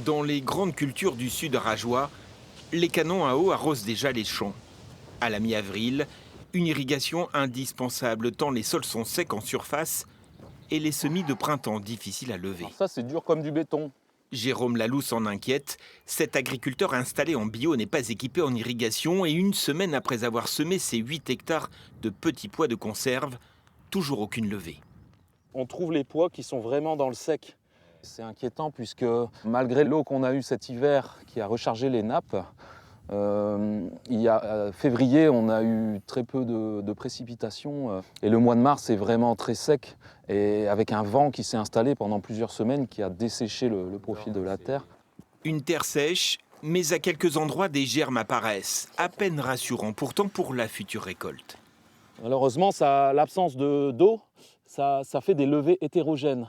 Dans les grandes cultures du sud arageois, les canons à eau arrosent déjà les champs. À la mi-avril, une irrigation indispensable tant les sols sont secs en surface et les semis de printemps difficiles à lever. Alors ça, c'est dur comme du béton. Jérôme Laloux s'en inquiète. Cet agriculteur installé en bio n'est pas équipé en irrigation et une semaine après avoir semé ses 8 hectares de petits pois de conserve, toujours aucune levée. On trouve les pois qui sont vraiment dans le sec. C'est inquiétant puisque malgré l'eau qu'on a eue cet hiver qui a rechargé les nappes, il y a février, on a eu très peu de précipitations et le mois de mars est vraiment très sec et avec un vent qui s'est installé pendant plusieurs semaines qui a desséché le profil de la terre. Une terre sèche, mais à quelques endroits des germes apparaissent, à peine rassurant pourtant pour la future récolte. Malheureusement, l'absence d'eau, ça fait des levées hétérogènes.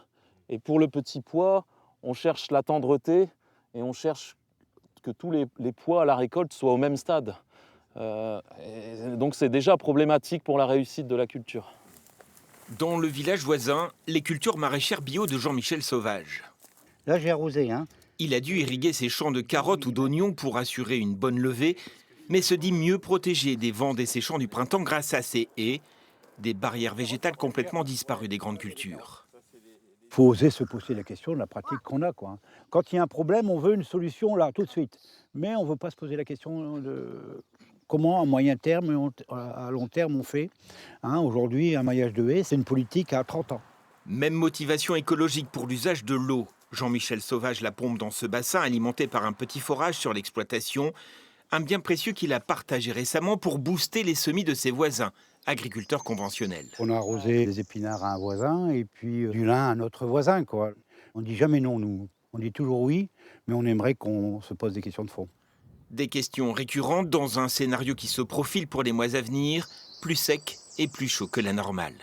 Et pour le petit pois, on cherche la tendreté et on cherche que tous les pois à la récolte soient au même stade. Donc c'est déjà problématique pour la réussite de la culture. Dans le village voisin, les cultures maraîchères bio de Jean-Michel Sauvage. Là, j'ai arrosé. Il a dû irriguer ses champs de carottes ou d'oignons pour assurer une bonne levée, mais se dit mieux protégé des vents et séchants du printemps grâce à ces haies, des barrières végétales complètement disparues des grandes cultures. Il faut oser se poser la question de la pratique qu'on a. Quand il y a un problème, on veut une solution là, tout de suite. Mais on ne veut pas se poser la question de comment, à moyen terme et à long terme, on fait. Aujourd'hui, un maillage de haies, c'est une politique à 30 ans. Même motivation écologique pour l'usage de l'eau. Jean-Michel Sauvage la pompe dans ce bassin alimenté par un petit forage sur l'exploitation, un bien précieux qu'il a partagé récemment pour booster les semis de ses voisins, agriculteurs conventionnels. On a arrosé des épinards à un voisin et puis du lin à un autre voisin. On ne dit jamais non, nous. On dit toujours oui, mais on aimerait qu'on se pose des questions de fond. Des questions récurrentes dans un scénario qui se profile pour les mois à venir, plus sec et plus chaud que la normale.